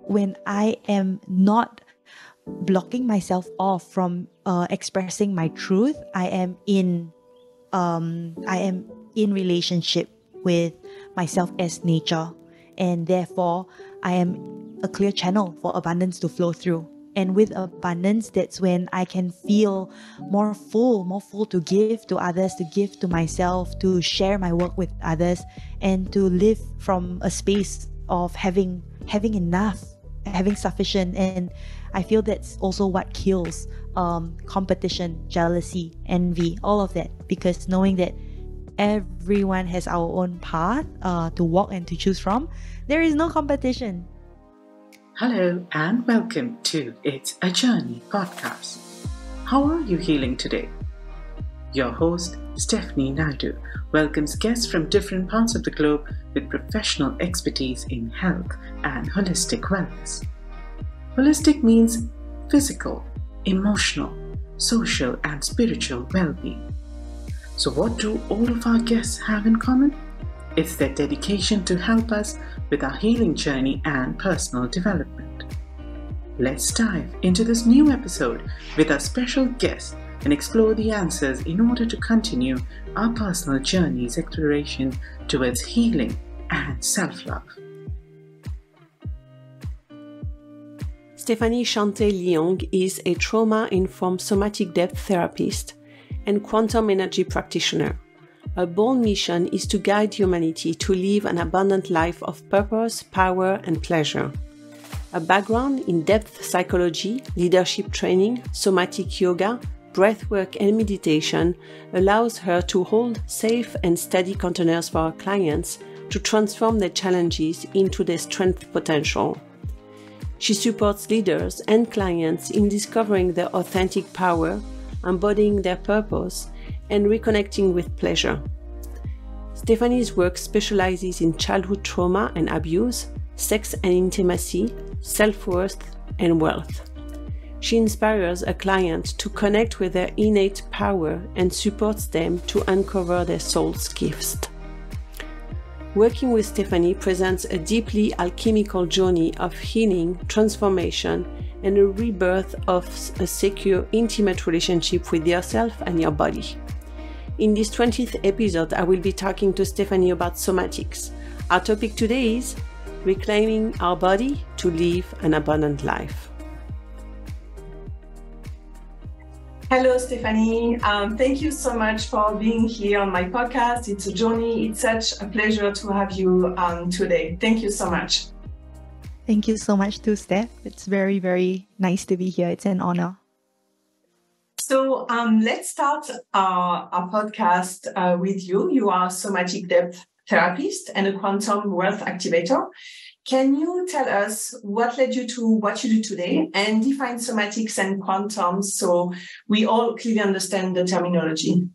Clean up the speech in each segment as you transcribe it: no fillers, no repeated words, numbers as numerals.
when I am not blocking myself off from expressing my truth, I am in relationship with myself as nature, and therefore I am a clear channel for abundance to flow through. And with abundance, that's when I can feel more full to give to others, to give to myself, to share my work with others, and to live from a space of having enough, having sufficient. And I feel that's also what kills competition, jealousy, envy, all of that, because knowing that everyone has our own path to walk and to choose from, there is no competition. Hello and welcome to It's a Journey podcast. How are you healing today? Your host, Stephanie Naidu, welcomes guests from different parts of the globe with professional expertise in health and holistic wellness. Holistic means physical, emotional, social, and spiritual well-being. So what do all of our guests have in common? It's their dedication to help us with our healing journey and personal development. Let's dive into this new episode with our special guest and explore the answers in order to continue our personal journey's exploration towards healing and self-love. Stephanie Chaunte Leong is a trauma-informed somatic depth therapist and quantum energy practitioner. Her bold mission is to guide humanity to live an abundant life of purpose, power, and pleasure. A background in depth psychology, leadership training, somatic yoga, breathwork, and meditation allows her to hold safe and steady containers for her clients to transform their challenges into their strength potential. She supports leaders and clients in discovering their authentic power, embodying their purpose, and reconnecting with pleasure. Stephanie's work specializes in childhood trauma and abuse, sex and intimacy, self-worth, and wealth. She inspires a client to connect with their innate power and supports them to uncover their soul's gifts. Working with Stephanie presents a deeply alchemical journey of healing, transformation, and a rebirth of a secure, intimate relationship with yourself and your body. In this 20th episode, I will be talking to Stephanie about somatics. Our topic today is reclaiming our body to live an abundant life. Hello, Stephanie. Thank you so much for being here on my podcast. It's a journey. It's such a pleasure to have you today. Thank you so much. Thank you so much too, Steph. It's very, very nice to be here. It's an honor. So let's start our podcast with you. You are a somatic depth therapist and a quantum wealth activator. Can you tell us what led you to what you do today and define somatics and quantum so we all clearly understand the terminology?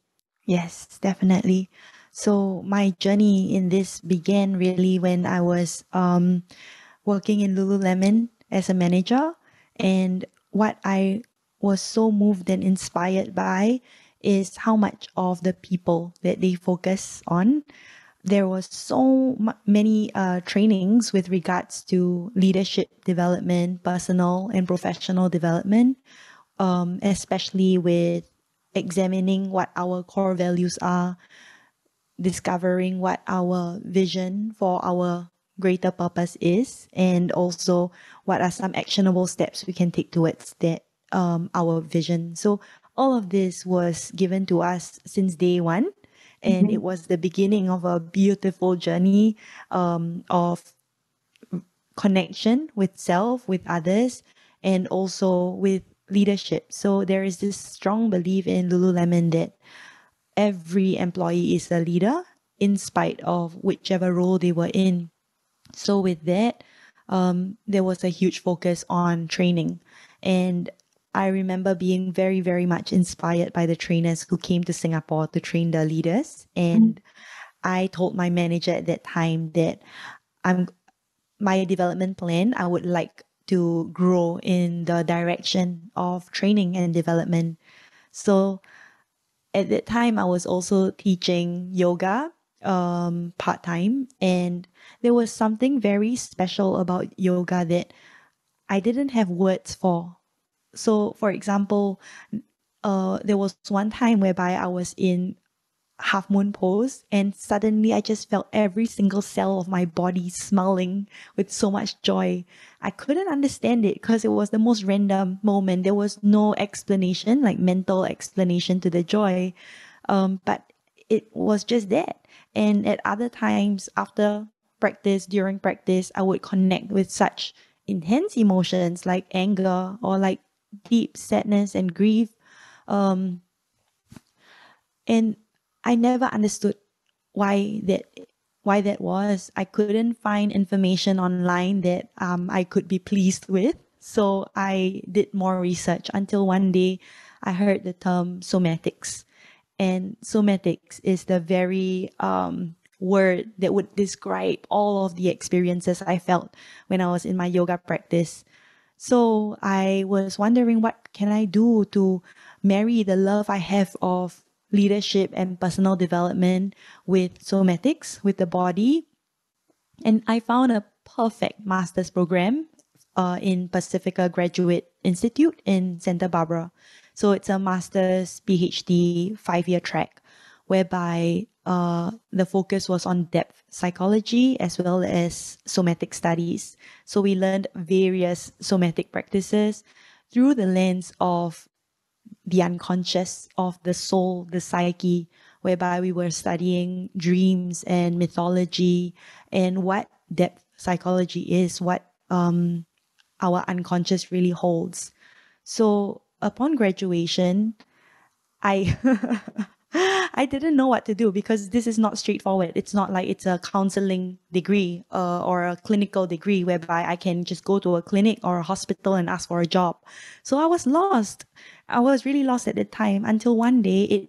Yes, definitely. So my journey in this began really when I was working in Lululemon as a manager, and what I was so moved and inspired by is how much of the people that they focus on. There was so many trainings with regards to leadership development, personal and professional development, especially with examining what our core values are, discovering what our vision for our greater purpose is, and also what are some actionable steps we can take towards that our vision. So all of this was given to us since day one, and it was the beginning of a beautiful journey of connection with self, with others, and also with leadership. So there is this strong belief in Lululemon that every employee is a leader in spite of whichever role they were in. So with that, there was a huge focus on training. And I remember being very, very much inspired by the trainers who came to Singapore to train the leaders. And I told my manager at that time that my development plan, I would like to grow in the direction of training and development. So at that time, I was also teaching yoga part-time, and there was something very special about yoga that I didn't have words for. So, for example, there was one time whereby I was in half moon pose, and suddenly I just felt every single cell of my body smiling with so much joy. I couldn't understand it because it was the most random moment. There was no explanation, like mental explanation to the joy. But it was just that. And at other times after practice, during practice, I would connect with such intense emotions like anger or like deep sadness and grief. Um, and I never understood why that was. I couldn't find information online that I could be pleased with. So I did more research until one day I heard the term somatics. And somatics is the very word that would describe all of the experiences I felt when I was in my yoga practice. So I was wondering, what can I do to marry the love I have of leadership and personal development with somatics, with the body. And I found a perfect master's program in Pacifica Graduate Institute in Santa Barbara. So it's a master's PhD 5-year track whereby the focus was on depth psychology as well as somatic studies. So we learned various somatic practices through the lens of the unconscious, of the soul, the psyche, whereby we were studying dreams and mythology and what depth psychology is, what our unconscious really holds. So upon graduation, I I didn't know what to do because this is not straightforward. It's not like it's a counseling degree or a clinical degree whereby I can just go to a clinic or a hospital and ask for a job. So I was lost. I was really lost at the time until one day it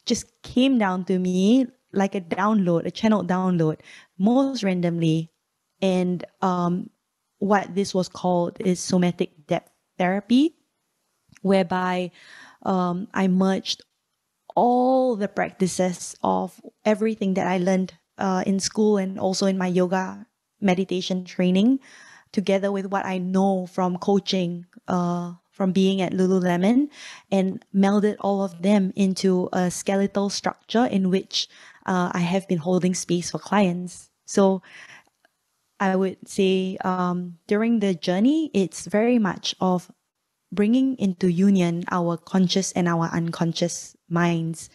just came down to me like a download, a channel download, most randomly. And what this was called is somatic depth therapy, whereby I merged all the practices of everything that I learned in school and also in my yoga meditation training, together with what I know from coaching, from being at Lululemon, and melded all of them into a skeletal structure in which I have been holding space for clients. So I would say during the journey, it's very much of bringing into union our conscious and our unconscious minds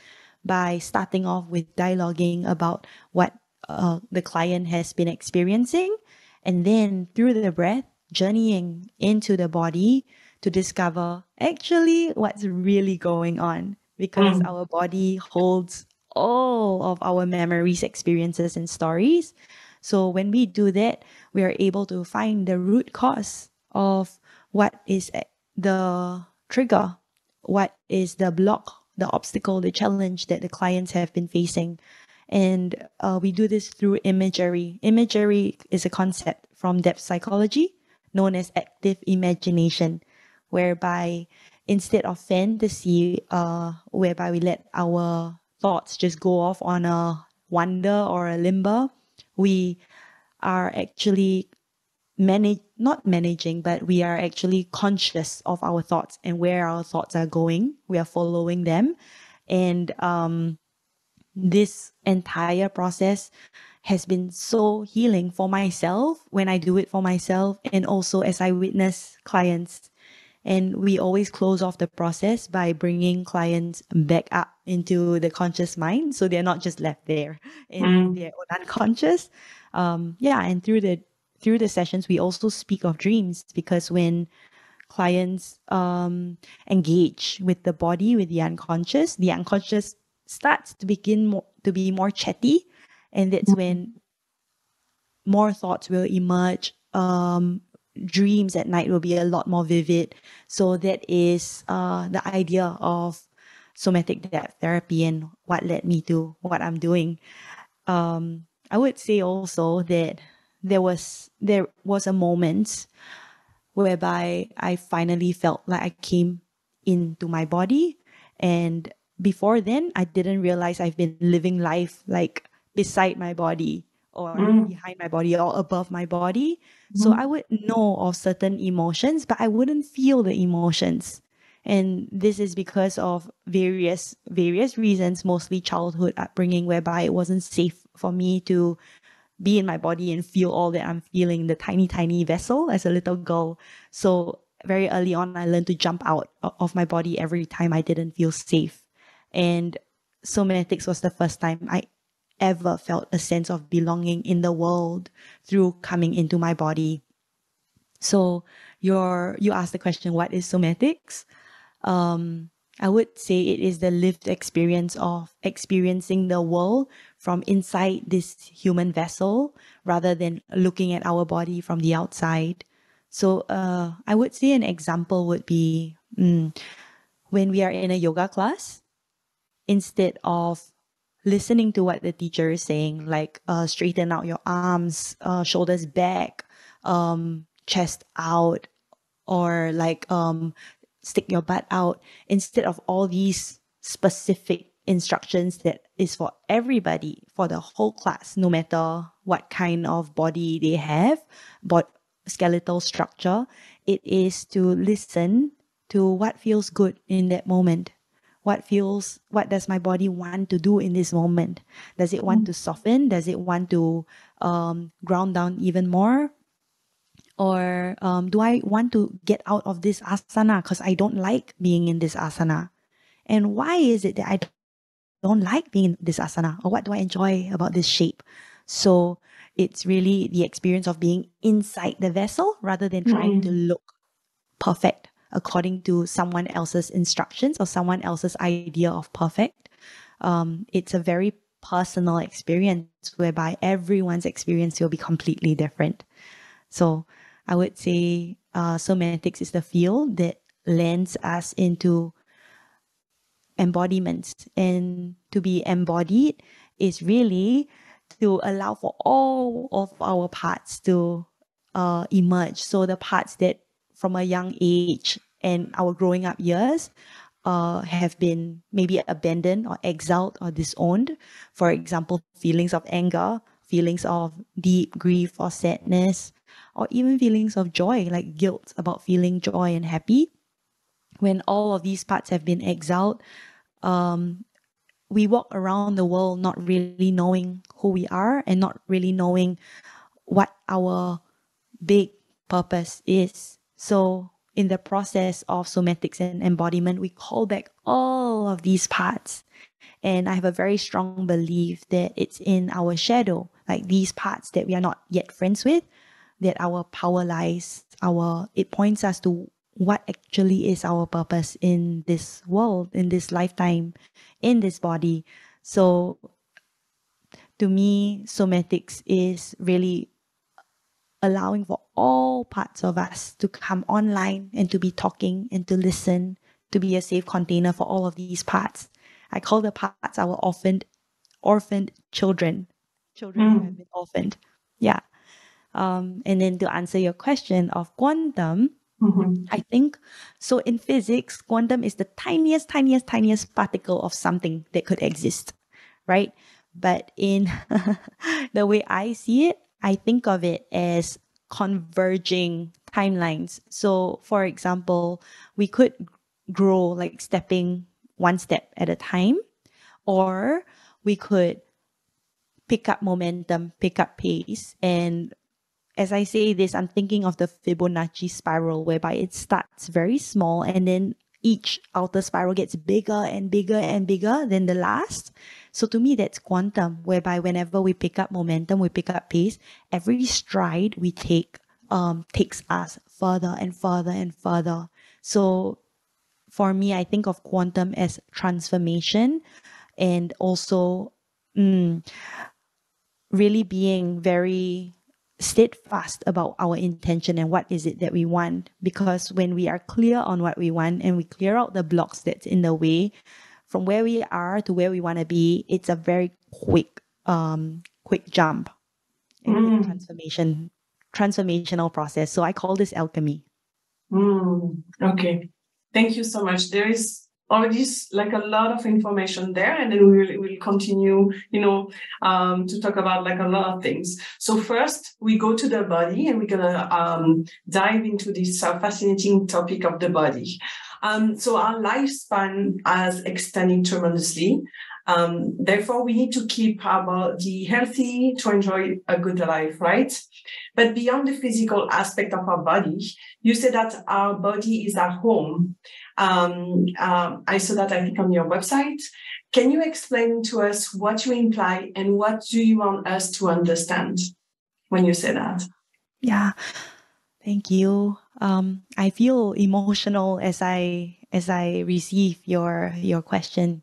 by starting off with dialoguing about what the client has been experiencing, and then through the breath, journeying into the body to discover actually what's really going on, because our body holds all of our memories, experiences, and stories. So when we do that, we are able to find the root cause of what is the trigger, what is the block, the obstacle, the challenge that the clients have been facing. And we do this through imagery. Imagery is a concept from depth psychology known as active imagination, whereby instead of fantasy, whereby we let our thoughts just go off on a wander or a limber, we are actually not managing, but we are actually conscious of our thoughts and where our thoughts are going. We are following them. And this entire process has been so healing for myself when I do it for myself, and also as I witness clients. And we always close off the process by bringing clients back up into the conscious mind, so they're not just left there in their own unconscious. And through the sessions, we also speak of dreams, because when clients engage with the body, with the unconscious starts to to be more chatty, and that's when more thoughts will emerge. Dreams at night will be a lot more vivid. So that is the idea of somatic depth therapy and what led me to what I'm doing. I would say also that there was a moment whereby I finally felt like I came into my body. And before then, I didn't realize I've been living life like beside my body, or behind my body or above my body. So I would know of certain emotions, but I wouldn't feel the emotions. And this is because of various reasons, mostly childhood upbringing, whereby it wasn't safe for me to be in my body and feel all that I'm feeling, the tiny vessel as a little girl. So very early on, I learned to jump out of my body every time I didn't feel safe. And somatics was the first time I ever felt a sense of belonging in the world through coming into my body. So you asked the question, what is somatics? I would say it is the lived experience of experiencing the world from inside this human vessel rather than looking at our body from the outside. So I would say an example would be when we are in a yoga class, instead of listening to what the teacher is saying, like straighten out your arms, shoulders back, chest out, or like stick your butt out, instead of all these specific instructions that is for everybody, for the whole class, no matter what kind of body they have, but skeletal structure, it is to listen to what feels good in that moment. What does my body want to do in this moment? Does it want to soften? Does it want to ground down even more? Or do I want to get out of this asana because I don't like being in this asana? And why is it that I don't like being in this asana? Or what do I enjoy about this shape? So it's really the experience of being inside the vessel rather than trying to look perfect according to someone else's instructions or someone else's idea of perfect. It's a very personal experience whereby everyone's experience will be completely different. So I would say somatics is the field that lends us into embodiments. And to be embodied is really to allow for all of our parts to emerge. So the parts that from a young age and our growing up years have been maybe abandoned or exiled or disowned. For example, feelings of anger, feelings of deep grief or sadness, or even feelings of joy, like guilt about feeling joy and happy. When all of these parts have been exiled, we walk around the world not really knowing who we are and not really knowing what our big purpose is. So in the process of somatics and embodiment, we call back all of these parts. And I have a very strong belief that it's in our shadow, like these parts that we are not yet friends with, that our power lies. It points us to what actually is our purpose in this world, in this lifetime, in this body. So to me, somatics is really allowing for all parts of us to come online and to be talking and to listen, to be a safe container for all of these parts. I call the parts our orphaned children who have been orphaned. Yeah. And then to answer your question of quantum, I think, so in physics, quantum is the tiniest particle of something that could exist, right? But in the way I see it, I think of it as converging timelines. So for example, we could grow like stepping one step at a time, or we could pick up momentum, pick up pace. And as I say this, I'm thinking of the Fibonacci spiral, whereby it starts very small and then each outer spiral gets bigger and bigger and bigger than the last. So to me, that's quantum, whereby whenever we pick up momentum, we pick up pace, every stride we take takes us further and further and further. So for me, I think of quantum as transformation and also really being very steadfast about our intention and what is it that we want. Because when we are clear on what we want and we clear out the blocks that's in the way, from where we are to where we want to be, it's a very quick jump and quick transformational process. So I call this alchemy. Okay. Thank you so much. There is already like a lot of information there, and then we'll continue, to talk about like a lot of things. So first we go to the body, and we're gonna dive into this fascinating topic of the body. So our lifespan has extended tremendously. Therefore, we need to keep our body healthy to enjoy a good life, right? But beyond the physical aspect of our body, you said that our body is our home. I saw that, I think, on your website. Can you explain to us what you imply and what do you want us to understand when you say that? Yeah, thank you. I feel emotional as I receive your question,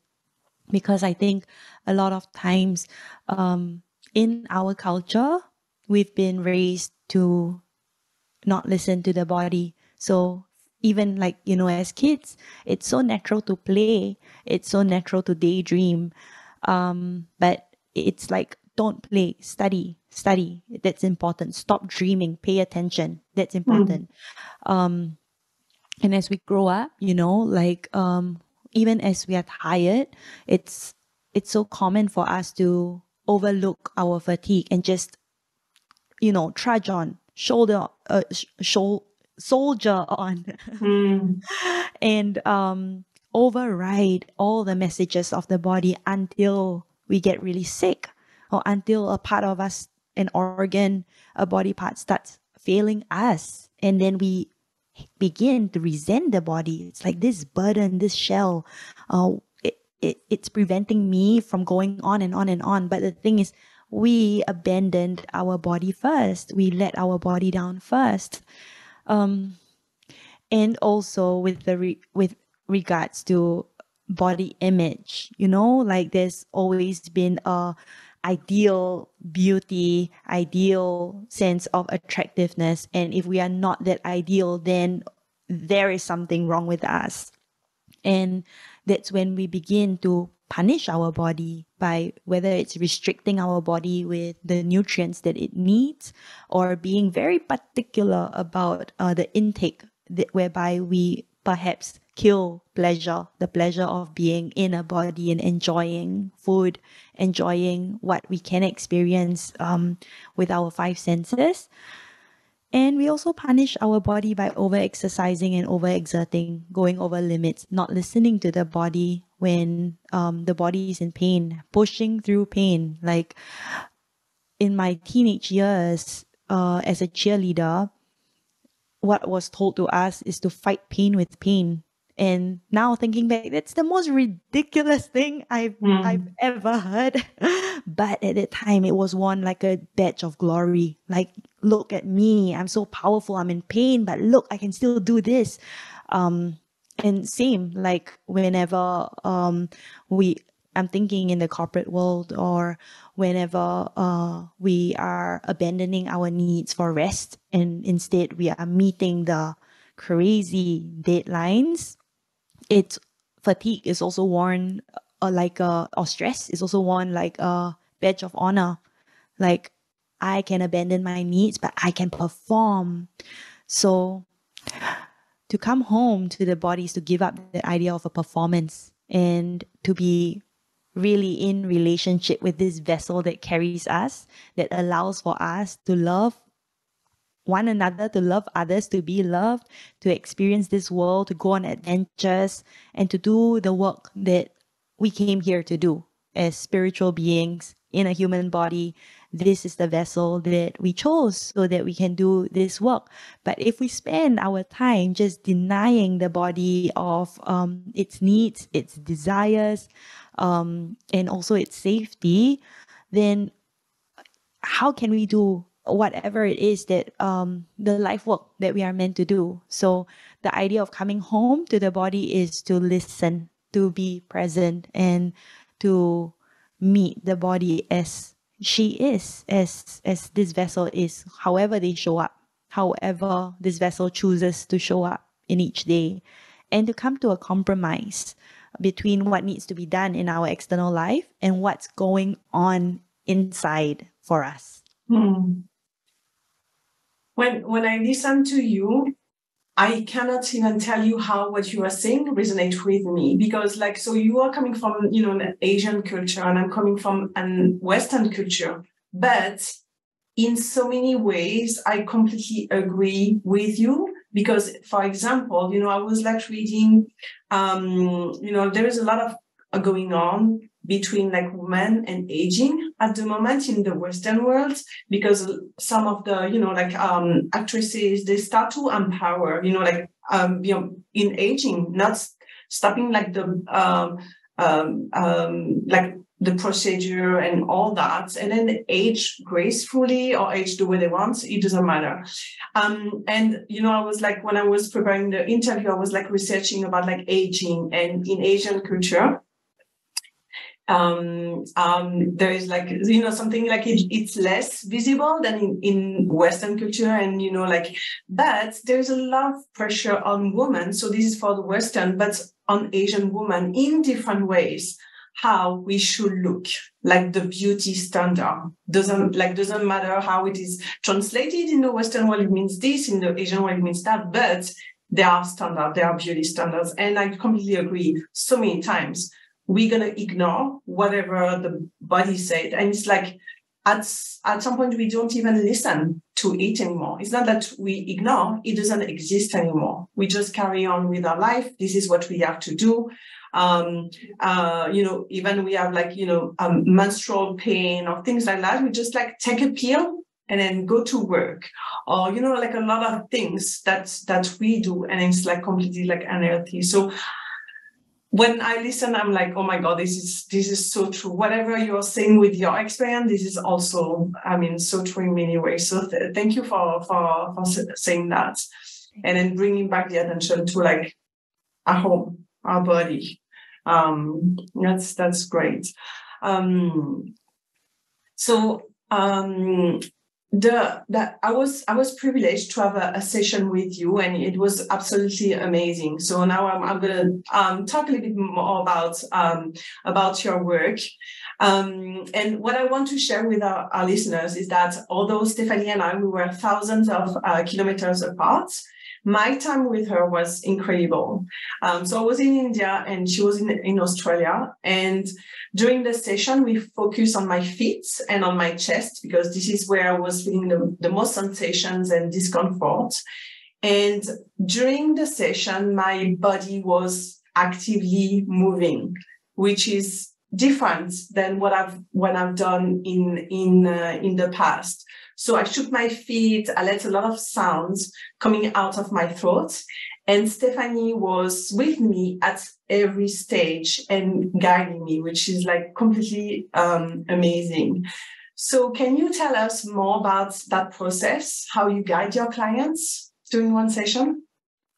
because I think a lot of times in our culture, we've been raised to not listen to the body. So even like, as kids, it's so natural to play. It's so natural to daydream. But it's like, don't play, study. That's important. Stop dreaming, pay attention. That's important. And as we grow up, even as we are tired, it's so common for us to overlook our fatigue and just, trudge on, soldier on, and override all the messages of the body until we get really sick, or until a part of us, an organ, a body part starts failing us, and then we begin to resent the body. It's like this burden, this shell, it's preventing me from going on and on and on. But the thing is, we abandoned our body first. We let our body down first. And also with with regards to body image, like there's always been a ideal beauty, ideal sense of attractiveness. And if we are not that ideal, then there is something wrong with us. And that's when we begin to punish our body by whether it's restricting our body with the nutrients that it needs, or being very particular about the intake, whereby we perhaps kill the pleasure of being in a body and enjoying food, enjoying what we can experience with our five senses. And we also punish our body by over-exercising and over-exerting, going over limits, not listening to the body when the body is in pain, pushing through pain. Like in my teenage years as a cheerleader, what was told to us is to fight pain with pain. And now thinking back, that's the most ridiculous thing I've ever heard. But at that time, it was worn like a badge of glory. Like, look at me, I'm so powerful, I'm in pain, but look, I can still do this. And same, like whenever I'm thinking in the corporate world, or whenever we are abandoning our needs for rest, and instead we are meeting the crazy deadlines, it's fatigue is also worn or stress is also worn like a badge of honor. Like, I can abandon my needs, but I can perform. So to come home to the body is to give up the idea of a performance, and to be really in relationship with this vessel that carries us, that allows for us to love one another, to love others, to be loved, to experience this world, to go on adventures, and to do the work that we came here to do as spiritual beings in a human body. This is the vessel that we chose so that we can do this work. But if we spend our time just denying the body of its needs, its desires, and also its safety, then how can we do whatever it is that the life work that we are meant to do? So the idea of coming home to the body is to listen, to be present, and to meet the body as she is, as this vessel is, however they show up, however this vessel chooses to show up in each day, and to come to a compromise between what needs to be done in our external life and what's going on inside for us. When I listen to you, I cannot even tell you how what you are saying resonates with me, because like, so you are coming from, an Asian culture and I'm coming from an Western culture, but in so many ways, I completely agree with you. Because, for example, I was like reading, there is a lot of going on between like women and aging at the moment in the Western world, because some of the, actresses, they start to empower, in aging, not stopping like like the procedure and all that, and then age gracefully or age the way they want, it doesn't matter. And I was like, when I was preparing the interview, I was like researching about like aging, and in Asian culture, there is like, something like it's less visible than in Western culture, and but there's a lot of pressure on women. So this is for the Western, but on Asian women in different ways, how we should look, like the beauty standard doesn't matter how it is translated in the Western world, it means this, in the Asian world it means that, but there are standards, there are beauty standards. And I completely agree. So many times we're going to ignore whatever the body said. And it's like, at some point, we don't even listen to it anymore. It's not that we ignore, it doesn't exist anymore. We just carry on with our life. This is what we have to do. Even we have like, menstrual pain or things like that. We just like take a pill and then go to work, or, like a lot of things that we do. And it's like completely like unhealthy. So when I listen, I'm like, oh my God, this is so true. Whatever you're saying with your experience, this is also, so true in many ways. So thank you for saying that, and then bringing back the attention to like our home, our body. That's great. I was privileged to have a session with you, and it was absolutely amazing. So now I'm gonna talk a little bit more about your work. And what I want to share with our listeners is that although Stephanie and I, we were thousands of kilometers apart, my time with her was incredible. So I was in India and she was in Australia. And during the session, we focused on my feet and on my chest, because this is where I was feeling the most sensations and discomfort. And during the session, my body was actively moving, which is different than what I've done in the past. So I shook my feet, I let a lot of sounds coming out of my throat. And Stephanie was with me at every stage and guiding me, which is like completely amazing. So can you tell us more about that process, how you guide your clients during one session?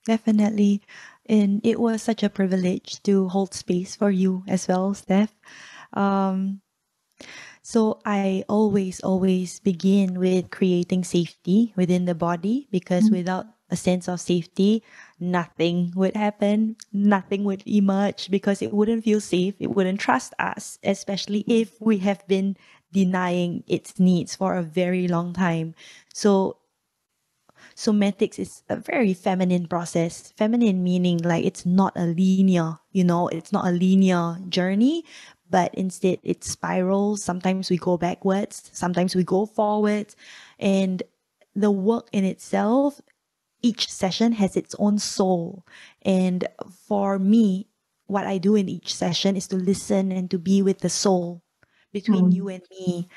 Definitely. And it was such a privilege to hold space for you as well, Steph. So I always begin with creating safety within the body, because without a sense of safety, nothing would happen, nothing would emerge, because it wouldn't feel safe, it wouldn't trust us, especially if we have been denying its needs for a very long time. So somatics is a very feminine process. Feminine meaning like it's not a linear, it's not a linear journey, but instead it spirals. Sometimes we go backwards, sometimes we go forwards. And the work in itself, each session has its own soul. And for me, what I do in each session is to listen and to be with the soul. Between you and me,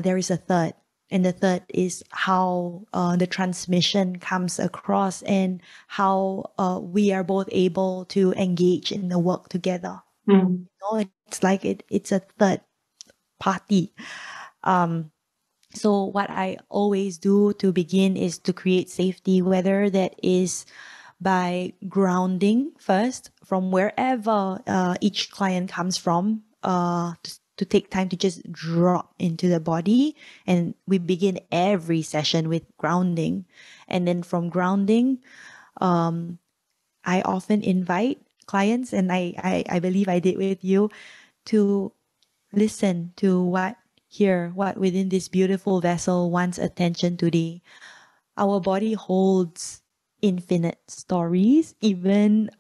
there is a third. And the third is how the transmission comes across, and how we are both able to engage in the work together. It's like it's a third party. So what I always do to begin is to create safety, whether that is by grounding first from wherever each client comes from, to take time to just drop into the body. And we begin every session with grounding. And then from grounding, I often invite clients, and I believe I did with you, to listen to what within this beautiful vessel wants attention today. Our body holds infinite stories, even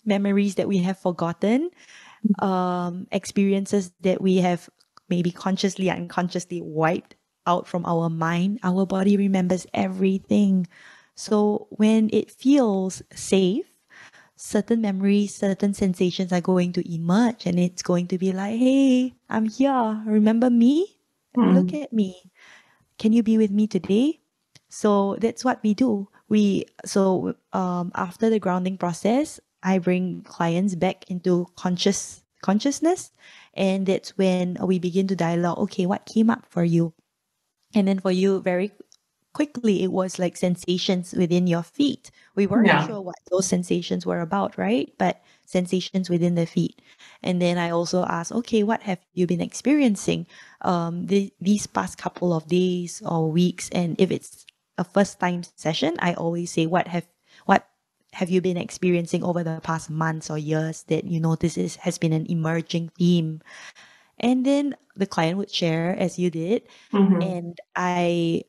memories that we have forgotten, experiences that we have maybe consciously or unconsciously wiped out from our mind. Our body remembers everything. So when it feels safe, certain memories, certain sensations are going to emerge, and it's going to be like, hey, I'm here. Remember me? Look at me. Can you be with me today? So that's what we do. After the grounding process, I bring clients back into consciousness, and that's when we begin to dialogue. Okay, what came up for you? And then for you, very quickly, it was like sensations within your feet. We weren't Yeah. sure what those sensations were about, right? But sensations within the feet. And then I also asked, okay, what have you been experiencing these past couple of days or weeks? And if it's a first time session, I always say, what have you been experiencing over the past months or years that you notice has been an emerging theme? And then the client would share as you did, and I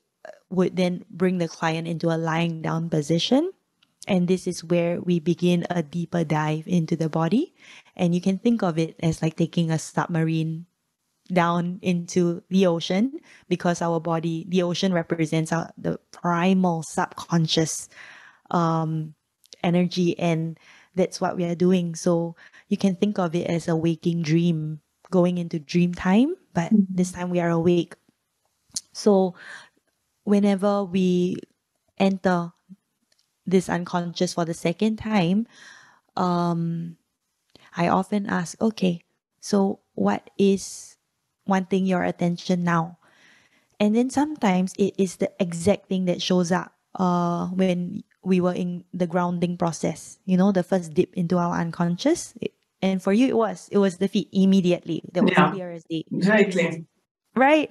would then bring the client into a lying down position. And this is where we begin a deeper dive into the body. And you can think of it as like taking a submarine down into the ocean, because our body, the ocean represents the primal subconscious energy. And that's what we are doing. So you can think of it as a waking dream, going into dream time, but this time we are awake. So whenever we enter this unconscious for the second time, I often ask, okay, so what is wanting your attention now? And then sometimes it is the exact thing that shows up when we were in the grounding process, the first dip into our unconscious. And for you, it was the feet immediately. That was Yeah. clear as day. Very clear. Right.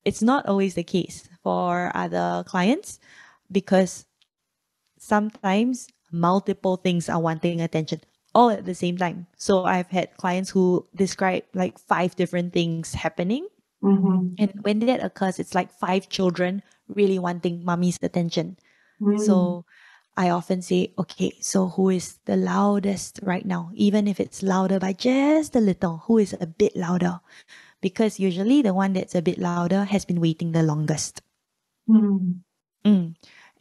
It's not always the case for other clients, because sometimes multiple things are wanting attention all at the same time. So I've had clients who describe like 5 different things happening. And when that occurs, it's like 5 children really wanting mommy's attention. So I often say, okay, so who is the loudest right now? Even if it's louder by just a little, who is a bit louder? Because usually the one that's a bit louder has been waiting the longest.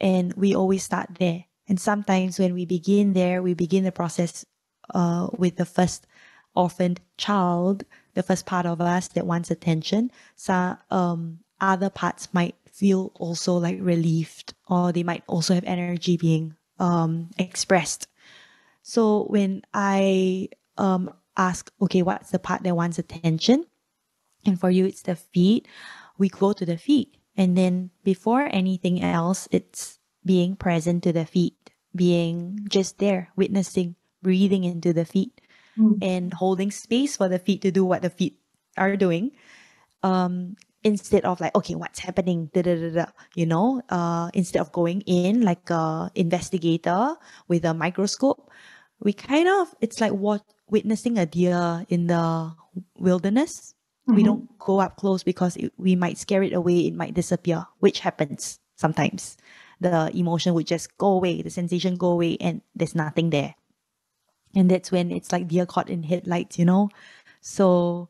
And we always start there. And sometimes when we begin there, we begin the process with the first orphaned child, the first part of us that wants attention. So other parts might feel also like relieved, or they might also have energy being expressed. So when I ask, okay, what's the part that wants attention? And for you, it's the feet. We go to the feet. And then before anything else, it's being present to the feet, being just there, witnessing, breathing into the feet, and holding space for the feet to do what the feet are doing. Instead of like, okay, what's happening? Da, da, da, da, instead of going in like a investigator with a microscope, it's like witnessing a deer in the wilderness. We don't go up close because we might scare it away. It might disappear, which happens sometimes. The emotion would just go away, the sensation go away, and there's nothing there. And that's when it's like deer caught in headlights. So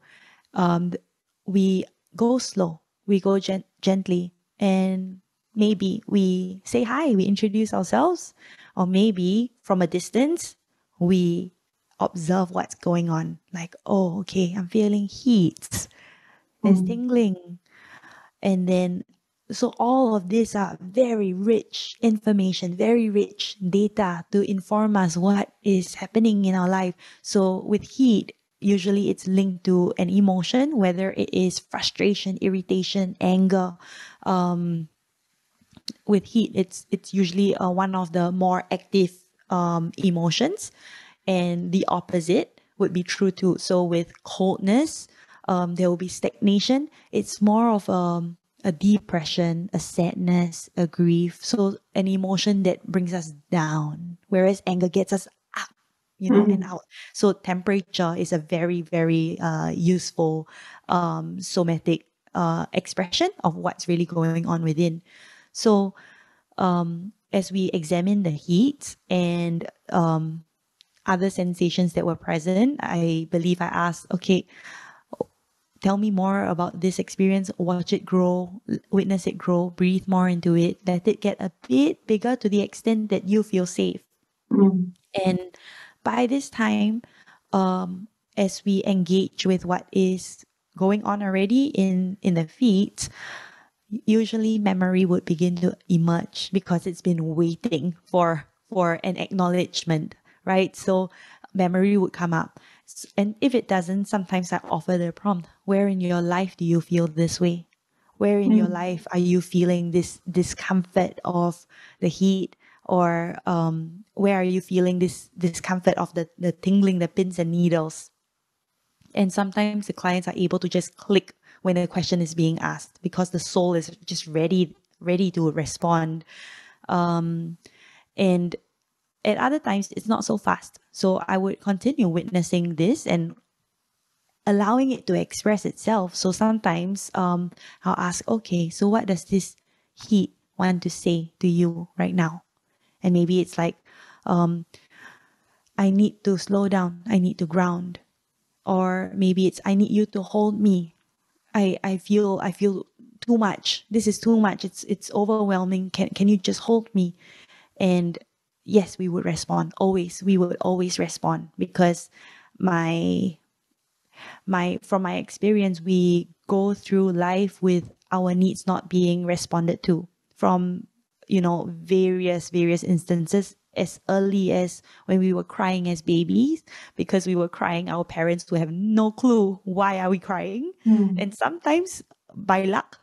we go slow, we go gently, and maybe we say hi, we introduce ourselves, or maybe from a distance, we observe what's going on. Like, oh, okay, I'm feeling heat. There's tingling. And then, so all of these are very rich information, very rich data to inform us what is happening in our life. So with heat, usually it's linked to an emotion, whether it is frustration, irritation, anger. With heat, it's usually one of the more active emotions, and the opposite would be true too. So with coldness, there will be stagnation. It's more of a depression, a sadness, a grief. So an emotion that brings us down, whereas anger gets us up, and out. So temperature is a very, very useful somatic expression of what's really going on within. So as we examine the heat and other sensations that were present, I believe I asked, okay, tell me more about this experience, watch it grow, witness it grow, breathe more into it, let it get a bit bigger to the extent that you feel safe. And by this time, as we engage with what is going on already in the feet, usually memory would begin to emerge because it's been waiting for an acknowledgement, right? So memory would come up. And if it doesn't, sometimes I offer the prompt, where in your life do you feel this way? Where in your life are you feeling this discomfort of the heat? Or where are you feeling this discomfort of the tingling, the pins and needles? And sometimes the clients are able to just click when a question is being asked because the soul is just ready to respond. And at other times, it's not so fast. So I would continue witnessing this and allowing it to express itself. So sometimes I'll ask, okay, so what does this heat want to say to you right now? And maybe it's like, I need to slow down. I need to ground. Or maybe it's, I need you to hold me. I feel too much. This is too much. It's overwhelming. Can you just hold me? And yes, we would respond. Always. We would always respond because from my experience, we go through life with our needs not being responded to from, various instances, as early as when we were crying as babies, because we were crying, our parents would have no clue why are we crying. And sometimes by luck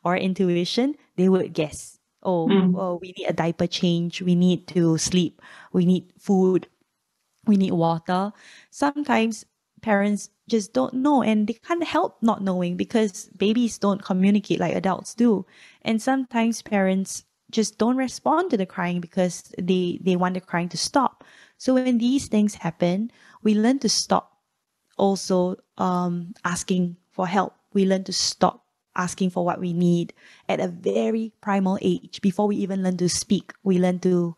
or intuition, they would guess, oh, we need a diaper change, we need to sleep, we need food, we need water. Sometimes parents just don't know and they can't help not knowing because babies don't communicate like adults do. And sometimes parents just don't respond to the crying because they want the crying to stop. So when these things happen, we learn to stop also asking for help. We learn to stop asking for what we need at a very primal age. Before we even learn to speak, we learn to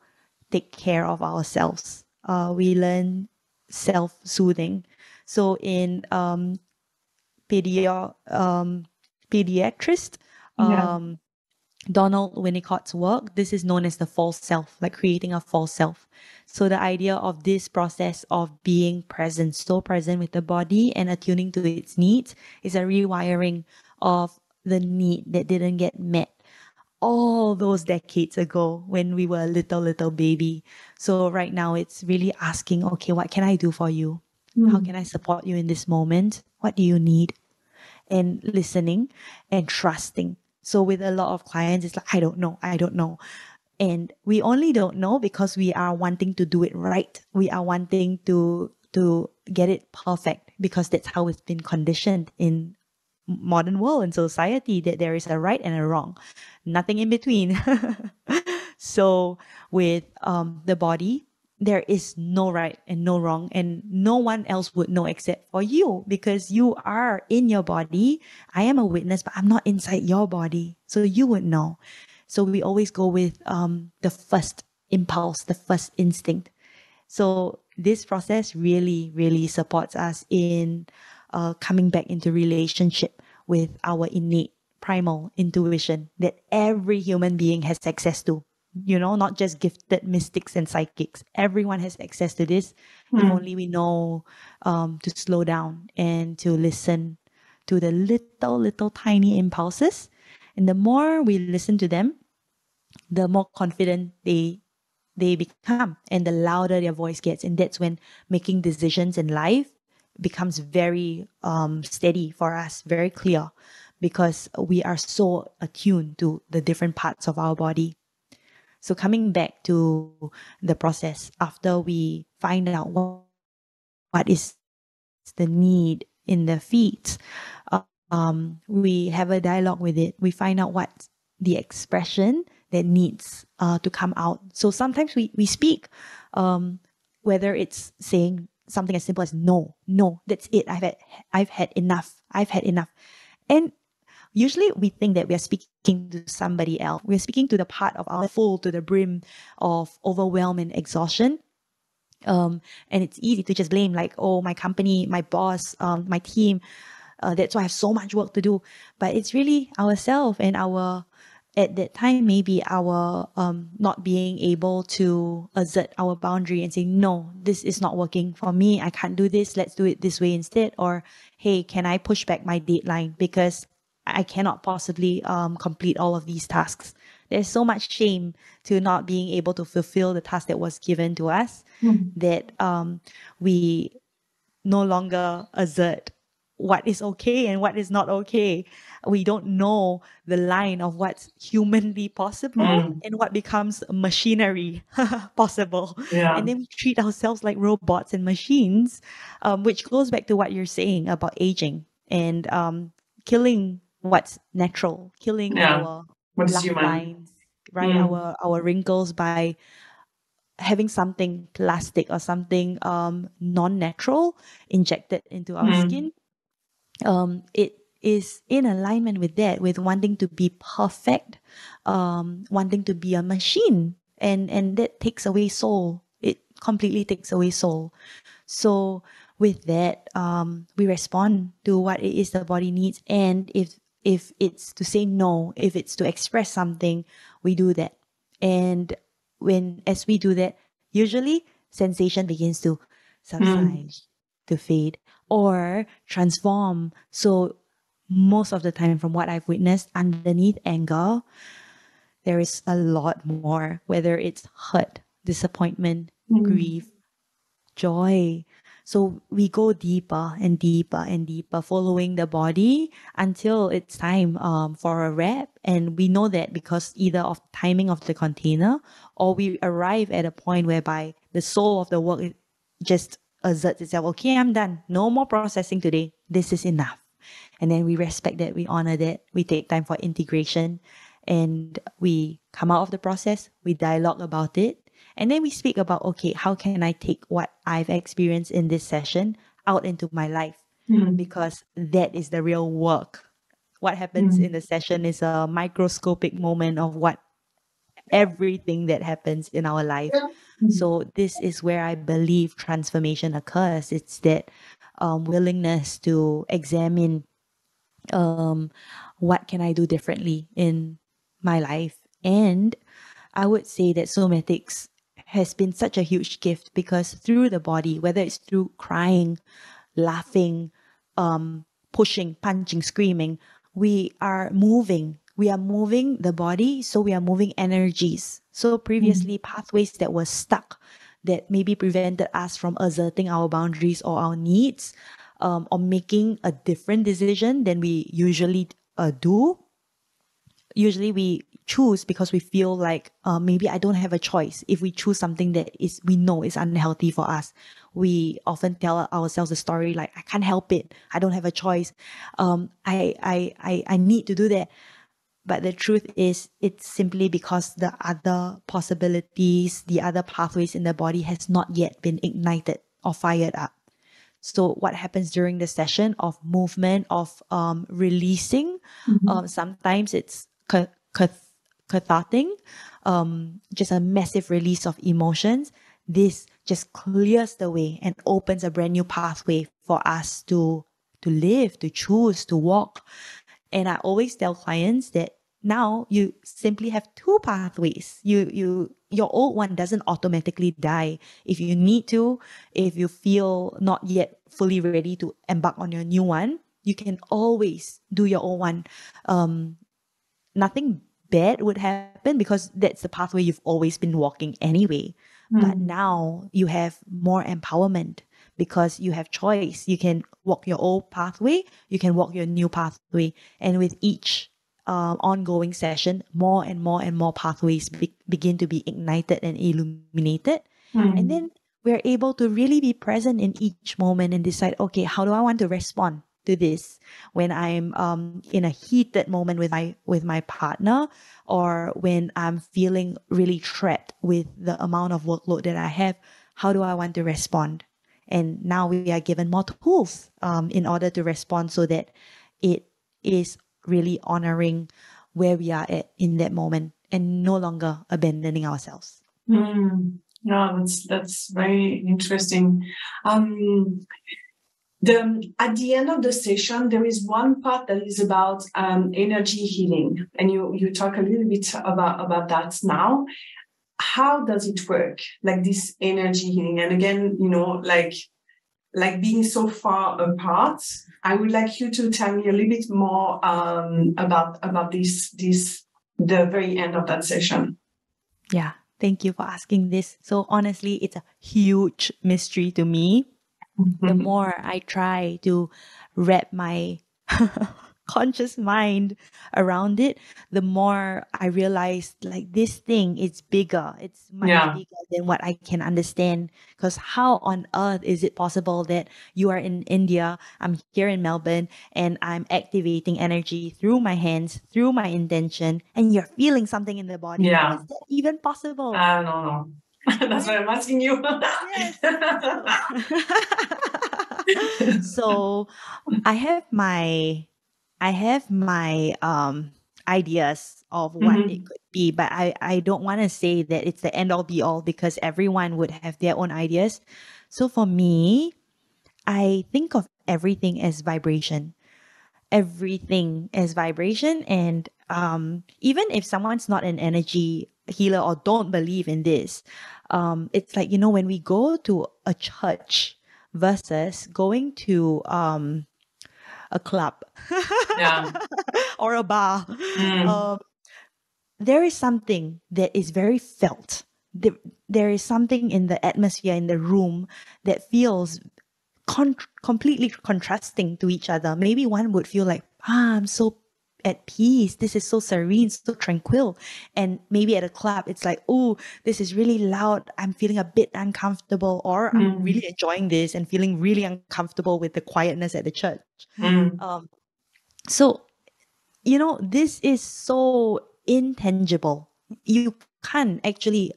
take care of ourselves. We learn self-soothing. So in pediatrist, Donald Winnicott's work, this is known as the false self, like creating a false self. So the idea of this process of being present, so present with the body and attuning to its needs, is a rewiring of the need that didn't get met all those decades ago when we were a little baby. So right now it's really asking, okay, what can I do for you? How can I support you in this moment? What do you need? And listening and trusting. So with a lot of clients, it's like, I don't know. And we only don't know because we are wanting to do it right. We are wanting to get it perfect because that's how it's been conditioned in modern world and society, that there is a right and a wrong, nothing in between. So with the body, there is no right and no wrong, and no one else would know except for you because you are in your body. I am a witness, but I'm not inside your body, so you would know. So we always go with the first impulse, the first instinct. So this process really supports us in coming back into relationship with our innate primal intuition that every human being has access to. Not just gifted mystics and psychics. Everyone has access to this. If only we know to slow down and to listen to the little tiny impulses. And the more we listen to them, the more confident they become and the louder their voice gets. And that's when making decisions in life becomes very steady for us, very clear, because we are so attuned to the different parts of our body. So coming back to the process, after we find out what is the need in the feet, we have a dialogue with it. We find out what the expression that needs to come out. So sometimes we speak, whether it's saying something as simple as no, that's it. I've had enough. And usually we think that we are speaking to somebody else. We're speaking to the part of our full to the brim of overwhelm and exhaustion. And it's easy to just blame, like, oh, my company, my boss, my team, that's why I have so much work to do. But it's really ourselves and our, at that time, maybe our not being able to assert our boundary and say, no, this is not working for me. I can't do this. Let's do it this way instead. Or, hey, can I push back my deadline because I cannot possibly complete all of these tasks. There's so much shame to not being able to fulfill the task that was given to us that we no longer assert what is okay and what is not okay. We don't know the line of what's humanly possible and what becomes machinery possible. Yeah. And then we treat ourselves like robots and machines, which goes back to what you're saying about aging and killing what's natural, killing our What is laugh human? lines, right? Our wrinkles by having something plastic or something non-natural injected into our skin. It is in alignment with that, with wanting to be perfect, wanting to be a machine, and that takes away soul. It completely takes away soul. So with that, we respond to what it is the body needs, and if it's to say no, if it's to express something, we do that. And as we do that, usually sensation begins to subside, to fade, or transform. So most of the time, from what I've witnessed, underneath anger, there is a lot more, whether it's hurt, disappointment, grief, joy. So we go deeper and deeper and deeper, following the body until it's time for a wrap. And we know that because either of timing of the container, or we arrive at a point whereby the soul of the work just asserts itself. Okay, I'm done. No more processing today. This is enough. And then we respect that, we honor that, we take time for integration, and we come out of the process, we dialogue about it. And then we speak about, okay, how can I take what I've experienced in this session out into my life? Because that is the real work. What happens in the session is a microscopic moment of what everything that happens in our life. So this is where I believe transformation occurs. It's that willingness to examine what can I do differently in my life. And I would say that somatics has been such a huge gift, because through the body, whether it's through crying, laughing, pushing, punching, screaming, we are moving the body. So we are moving energies. So previously pathways that were stuck, that maybe prevented us from asserting our boundaries or our needs, or making a different decision than we usually do. Usually we choose because we feel like maybe I don't have a choice. If we choose something that is we know is unhealthy for us, we often tell ourselves a story like, I can't help it. I don't have a choice. I need to do that. But the truth is, it's simply because the other possibilities, the other pathways in the body has not yet been ignited or fired up. So what happens during the session of movement, of releasing, sometimes it's cathartic, just a massive release of emotions. This just clears the way and opens a brand new pathway for us to live, to choose, to walk. And I always tell clients that now you simply have two pathways. Your old one doesn't automatically die. If you need to, if you feel not yet fully ready to embark on your new one, you can always do your old one. Nothing bad would happen because that's the pathway you've always been walking anyway. But now you have more empowerment because you have choice. You can walk your old pathway, you can walk your new pathway. And with each ongoing session, more and more and more pathways begin to be ignited and illuminated. And then we're able to really be present in each moment and decide, okay, how do I want to respond to this when I'm in a heated moment with my partner, or when I'm feeling really trapped with the amount of workload that I have? How do I want to respond? And now we are given more tools in order to respond, so that it is really honoring where we are at in that moment and no longer abandoning ourselves. Yeah, that's very interesting. At the end of the session, there is one part that is about energy healing, and you talk a little bit about that now. How does it work, like this energy healing? And again, like being so far apart, I would like you to tell me a little bit more about this the very end of that session. Yeah, thank you for asking this. So honestly, it's a huge mystery to me. The more I try to wrap my conscious mind around it, the more I realize like this thing is bigger. It's much bigger than what I can understand. Because how on earth is it possible that you are in India, I'm here in Melbourne, and I'm activating energy through my hands, through my intention, and you're feeling something in the body? How is that even possible? No. That's why I'm asking you. Yes. So I have my ideas of what it could be, but I don't want to say that it's the end all be all because everyone would have their own ideas. So for me, I think of everything as vibration. Everything as vibration. And even if someone's not an energy healer or don't believe in this, it's like, when we go to a church versus going to a club or a bar, there is something that is very felt. There is something in the atmosphere in the room that feels completely contrasting to each other. Maybe one would feel like, I'm so at peace. This is so serene, so tranquil. And maybe at a club, it's like, oh, this is really loud. I'm feeling a bit uncomfortable, or I'm really enjoying this and feeling really uncomfortable with the quietness at the church. So, this is so intangible. You can't actually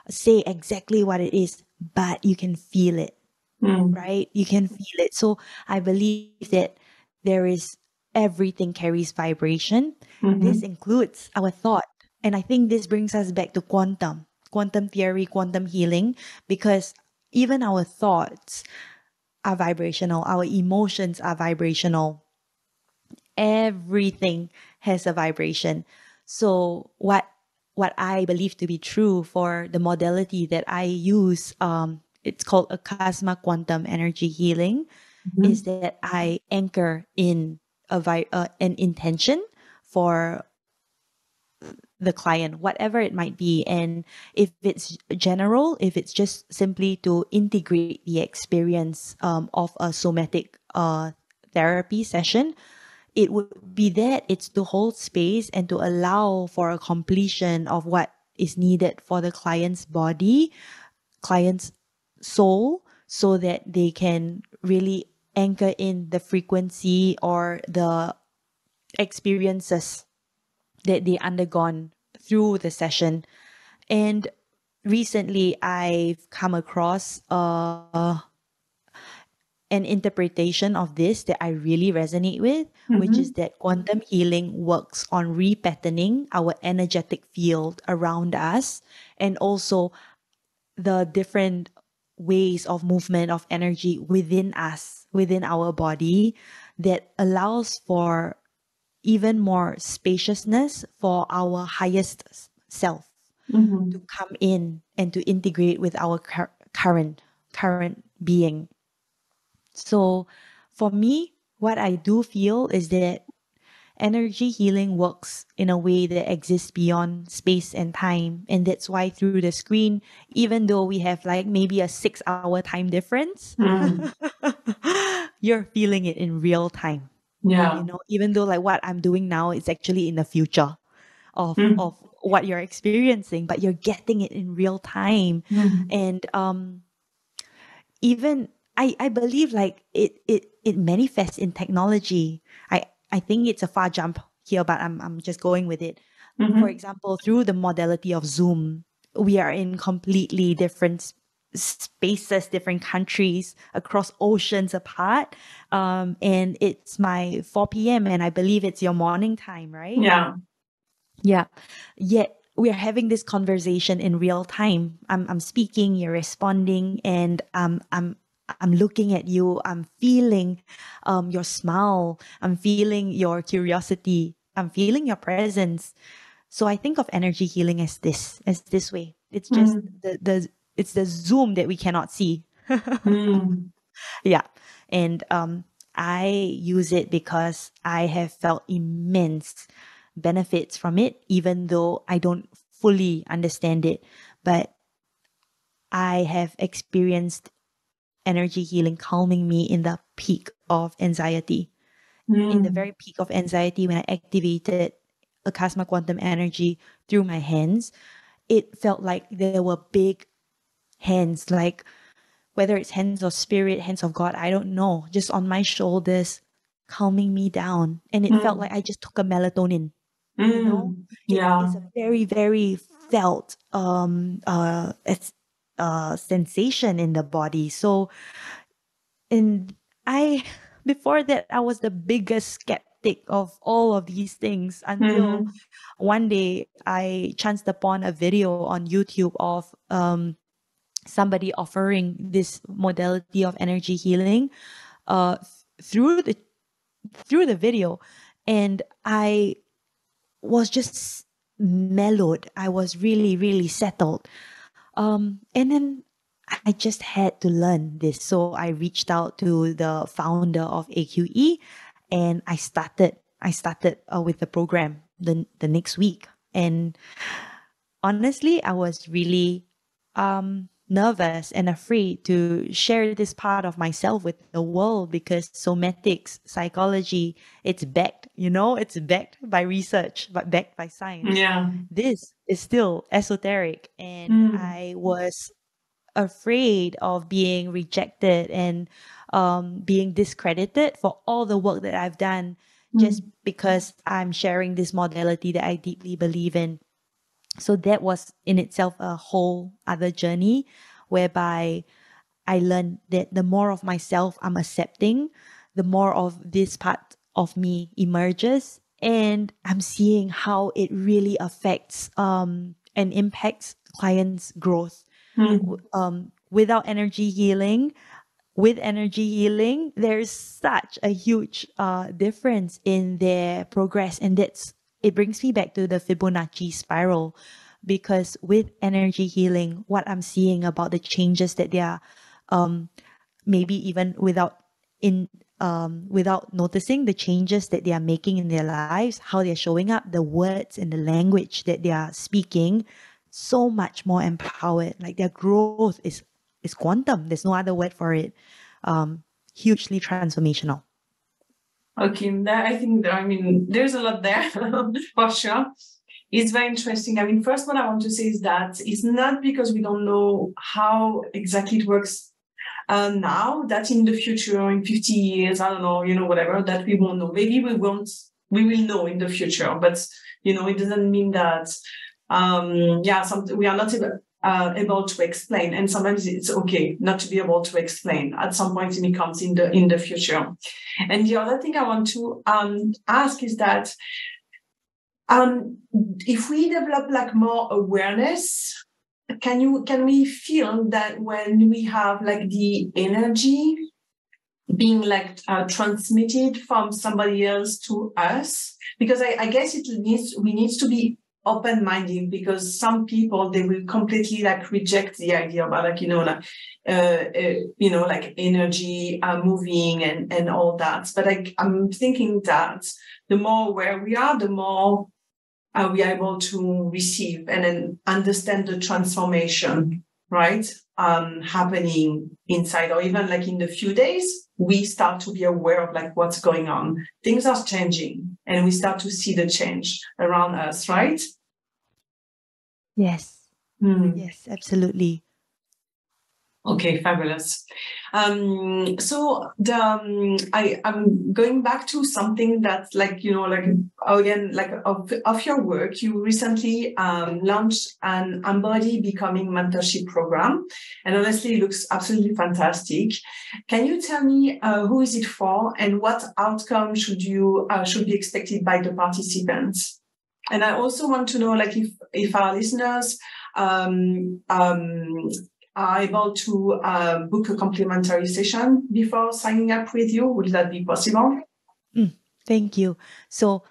say exactly what it is, but you can feel it. Right? You can feel it. So I believe that everything carries vibration. This includes our thought. And I think this brings us back to quantum theory, quantum healing, because even our thoughts are vibrational. Our emotions are vibrational. Everything has a vibration. So what I believe to be true for the modality that I use, it's called a Akasma quantum energy healing, is that I anchor in an intention for the client, whatever it might be. And if it's general, if it's just simply to integrate the experience of a somatic therapy session, it would be that it's to hold space and to allow for a completion of what is needed for the client's body, client's soul, so that they can really anchor in the frequency or the experiences that they undergone through the session. And recently I've come across an interpretation of this that I really resonate with, which is that quantum healing works on repatterning our energetic field around us, and also the different ways of movement of energy within us, within our body, that allows for even more spaciousness for our highest self to come in and to integrate with our current being. So for me, what I do feel is that energy healing works in a way that exists beyond space and time. And that's why through the screen, even though we have like maybe a 6-hour time difference, you're feeling it in real time. Yeah. Even though like what I'm doing now is actually in the future of what you're experiencing, but you're getting it in real time. And even I believe like it manifests in technology. I think it's a far jump here, but I'm just going with it. For example, through the modality of Zoom, we are in completely different spaces, different countries across oceans apart. And it's my 4 p.m. and I believe it's your morning time, right? Yeah. Yeah. Yet we're having this conversation in real time. I'm speaking, you're responding, and I'm looking at you. I'm feeling your smile. I'm feeling your curiosity. I'm feeling your presence. So I think of energy healing as this way. It's just it's the Zoom that we cannot see. Yeah. And I use it because I have felt immense benefits from it, even though I don't fully understand it. But I have experienced energy healing calming me in the peak of anxiety. In the very peak of anxiety, when I activated Akasma quantum energy through my hands, it felt like there were big hands, like whether it's hands of spirit, hands of God, I don't know, just on my shoulders, calming me down. And it felt like I just took a melatonin, you know? It's a very, very felt sensation in the body. So, and before that, I was the biggest skeptic of all of these things until one day I chanced upon a video on YouTube of somebody offering this modality of energy healing uh, through the video, and I was just mellowed. I was really, really settled. And then I just had to learn this. So I reached out to the founder of AQE and I started with the program the next week. And honestly, I was really nervous and afraid to share this part of myself with the world because somatics, psychology, it's backed, it's backed by research, but backed by science. Yeah. This is still esoteric. And I was afraid of being rejected and being discredited for all the work that I've done just because I'm sharing this modality that I deeply believe in. So that was in itself a whole other journey whereby I learned that the more of myself I'm accepting, the more of this part of me emerges. And I'm seeing how it really affects and impacts clients' growth. Without energy healing, with energy healing, there's such a huge difference in their progress. And it brings me back to the Fibonacci spiral, because with energy healing, what I'm seeing about the changes that they are, maybe even without noticing the changes that they are making in their lives, how they're showing up, the words and the language that they are speaking, so much more empowered. Like their growth is quantum. There's no other word for it. Hugely transformational. Okay, I think there's a lot there for sure. It's very interesting. First, what I want to say is that it's not because we don't know how exactly it works now, that in the future, in 50 years, I don't know, whatever, that we won't know. Maybe we will know in the future, but, it doesn't mean that, we are not able to explain. And sometimes it's okay not to be able to explain. At some point, it comes in the future. And the other thing I want to ask is that if we develop more awareness, can we feel that when we have the energy being transmitted from somebody else to us? Because I guess we need to be open-minded, because some people, they will completely reject the idea about energy moving and all that. But I'm thinking that the more aware we are, the more we are able to receive and then understand the transformation, right? Happening inside, or even in the few days, we start to be aware of what's going on. Things are changing and we start to see the change around us, right? Yes. Yes, absolutely. Okay, fabulous. I'm going back to something that's like, again, like of your work. You recently launched an Embody Becoming mentorship program, and honestly, it looks absolutely fantastic. Can you tell me who is it for, and what outcome should be expected by the participants? And I also want to know, like, if our listeners are able to book a complimentary session before signing up with you. Would that be possible? Thank you. So,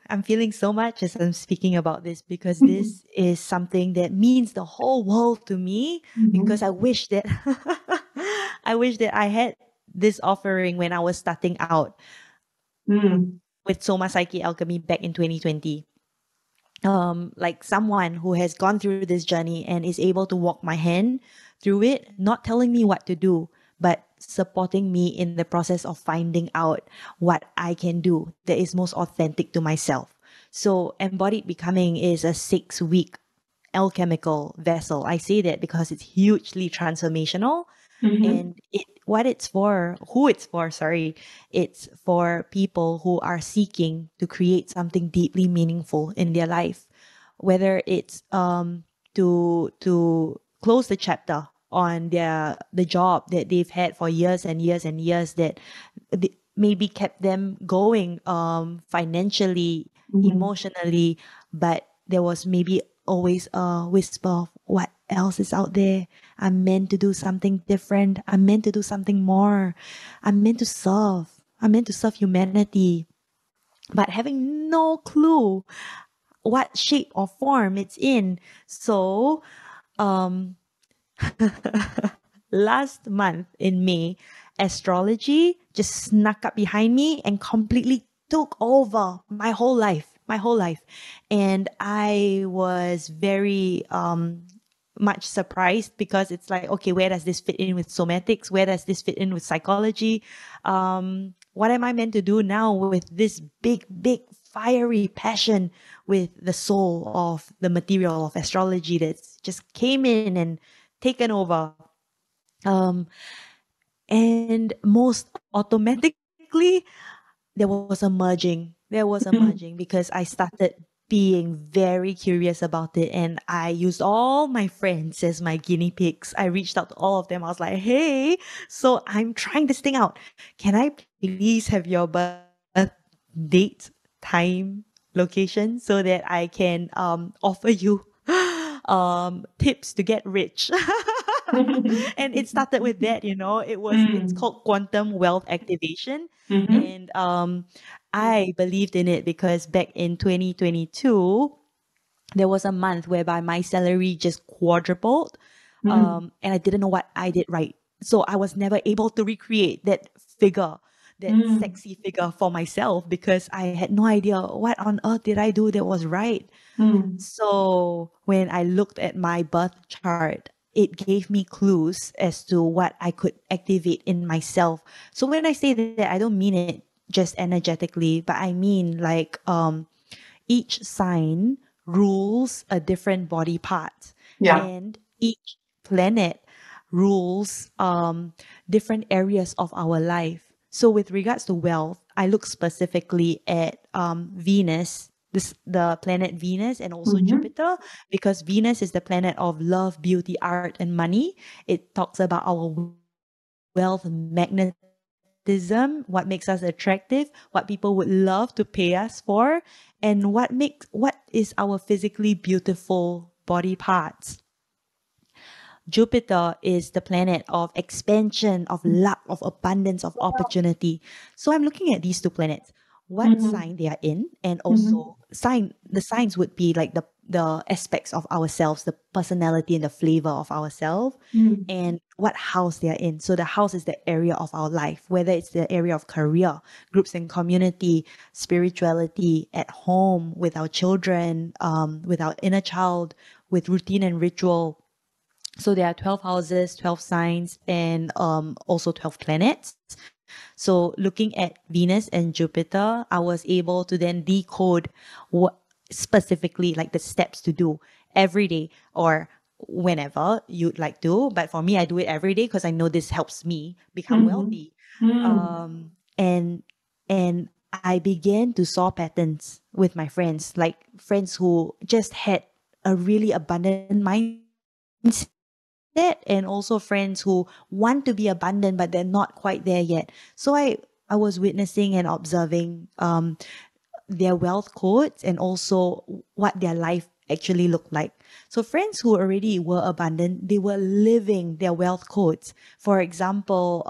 I'm feeling so much as I'm speaking about this because this is something that means the whole world to me. Because I wish that I had this offering when I was starting out with Soma Psyche Alchemy back in 2020. Like someone who has gone through this journey and is able to walk my hand through it, not telling me what to do, but supporting me in the process of finding out what I can do that is most authentic to myself. So embodied becoming is a 6-week alchemical vessel. I say that because it's hugely transformational. And it's for people who are seeking to create something deeply meaningful in their life, whether it's to close the chapter on the job that they've had for years and years and years that maybe kept them going financially, emotionally, but there was maybe always a whisper of what else is out there. I'm meant to do something different. I'm meant to do something more. I'm meant to serve. I'm meant to serve humanity. But having no clue what shape or form it's in. So, last month in May, astrology just snuck up behind me and completely took over my whole life. And I was very much surprised because it's like, okay, where does this fit in with somatics? Where does this fit in with psychology? What am I meant to do now with this big fiery passion with the soul of the material of astrology that's just came in and taken over? And most automatically, there was a merging. Because I started being very curious about it, and I used all my friends as my guinea pigs. I reached out to all of them. I was like, hey, so I'm trying this thing out. Can I please have your birth date, time, location so that I can offer you tips to get rich? And it started with that, it's called quantum wealth activation. And I believed in it because back in 2022, there was a month whereby my salary just quadrupled. And I didn't know what I did right. So I was never able to recreate that figure, that sexy figure for myself because I had no idea what on earth did I do that was right. So when I looked at my birth chart, it gave me clues as to what I could activate in myself. So when I say that, I don't mean it just energetically, but I mean like each sign rules a different body part. Yeah. And each planet rules different areas of our life. So with regards to wealth, I look specifically at Venus, the planet Venus, and also Jupiter, because Venus is the planet of love, beauty, art, and money. It talks about our wealth magnetism, what makes us attractive, what people would love to pay us for, and what is our physically beautiful body parts. Jupiter is the planet of expansion, of luck, of abundance, of opportunity. So I'm looking at these two planets, what sign they are in, and also the signs would be like the aspects of ourselves, the personality and the flavor of ourselves, and what house they are in. So the house is the area of our life, whether it's the area of career, groups and community, spirituality, at home, with our children, with our inner child, with routine and ritual. So there are 12 houses, 12 signs, and also 12 planets. So looking at Venus and Jupiter, I was able to then decode what specifically like the steps to do every day or whenever you'd like to. But for me, I do it every day because I know this helps me become Mm-hmm. wealthy. Mm. And I began to saw patterns with my friends, like friends who just had a really abundant mindset, and also friends who want to be abundant but they're not quite there yet. So I was witnessing and observing their wealth codes and also what their life actually looked like. So friends who already were abundant, they were living their wealth codes. For example,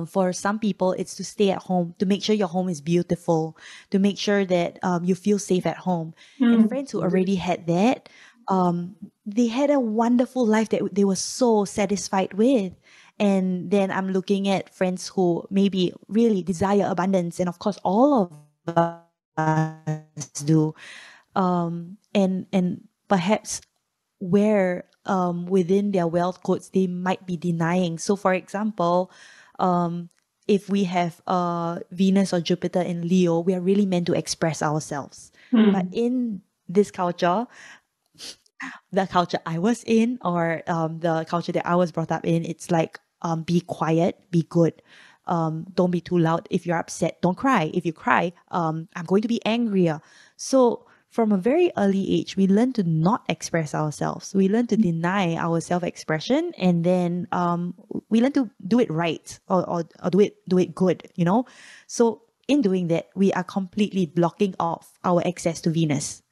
for some people, it's to stay at home, to make sure your home is beautiful, to make sure that you feel safe at home. And Mm. friends who already had that, they had a wonderful life that they were so satisfied with. And then I'm looking at friends who maybe really desire abundance, and of course, all of us do. And perhaps where within their wealth codes they might be denying. So, for example, um, if we have Venus or Jupiter in Leo, we are really meant to express ourselves. But Mm. in this culture, the culture I was in, or the culture that I was brought up in, it's like be quiet, be good. Don't be too loud. If you're upset, don't cry. If you cry, I'm going to be angrier. So from a very early age, we learn to not express ourselves. We learn to deny our self-expression, and then we learn to do it right, or do it good. So in doing that, we are completely blocking off our access to Venus,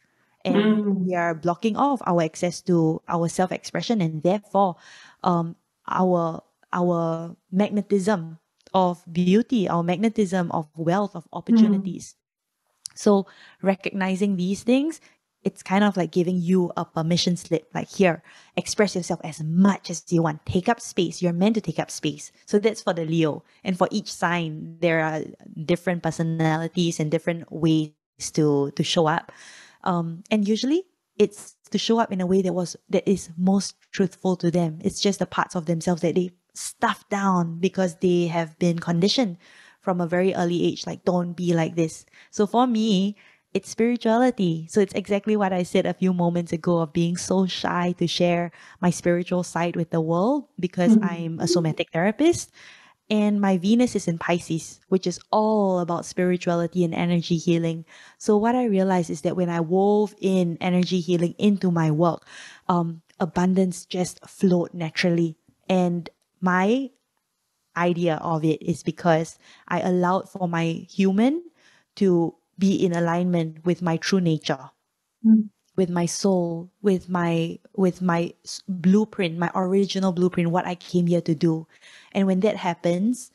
and we Mm. are blocking off our access to our self-expression, and therefore um our magnetism of beauty, our magnetism of wealth, of Mm. opportunities. So recognizing these things, it's kind of like giving you a permission slip, like, here, express yourself as much as you want, take up space, you're meant to take up space. So that's for the Leo. And for each sign, there are different personalities and different ways to show up. And usually it's to show up in a way that is most truthful to them. It's just the parts of themselves that they stuff down because they have been conditioned from a very early age, like, don't be like this. So for me, it's spirituality. So it's exactly what I said a few moments ago, of being so shy to share my spiritual side with the world because Mm. I'm a somatic therapist. And my Venus is in Pisces, which is all about spirituality and energy healing. So what I realized is that when I wove in energy healing into my work, abundance just flowed naturally. And my idea of it is because I allowed for my human to be in alignment with my true nature, Mm. with my soul, with my blueprint, my original blueprint, what I came here to do. And when that happens,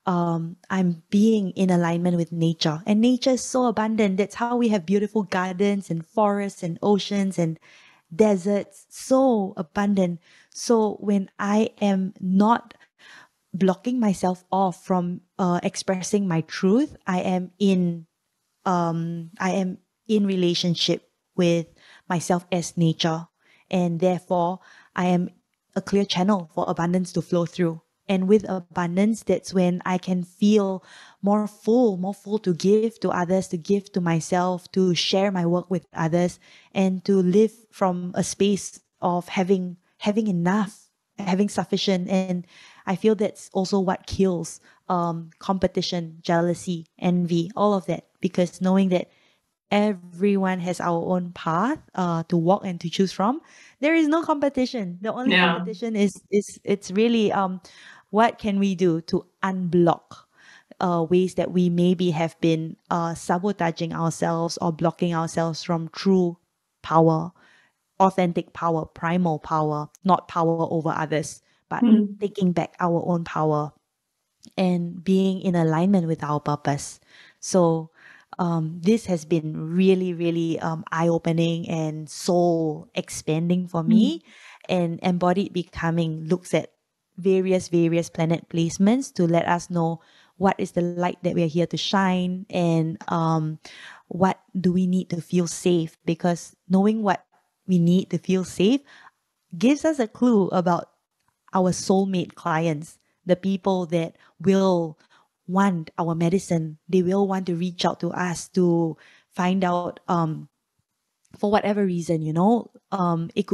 I'm being in alignment with nature. And nature is so abundant. That's how we have beautiful gardens and forests and oceans and deserts, so abundant. So when I am not blocking myself off from expressing my truth, I am in relationship with myself as nature, and therefore I am a clear channel for abundance to flow through. And with abundance, that's when I can feel more full to give to others, to give to myself, to share my work with others, and to live from a space of having enough, having sufficient. And I feel that's also what kills competition, jealousy, envy, all of that, because knowing that everyone has our own path to walk and to choose from, there is no competition. The only Yeah. competition is it's really what can we do to unblock ways that we maybe have been sabotaging ourselves or blocking ourselves from true power, authentic power, primal power, not power over others, but Mm. taking back our own power and being in alignment with our purpose. So this has been really, really eye-opening and soul expanding for Mm. me. And embodied becoming looks at various planet placements to let us know what is the light that we are here to shine, and what do we need to feel safe, because knowing what we need to feel safe gives us a clue about our soulmate clients, the people that will want our medicine. They will want to reach out to us to find out for whatever reason,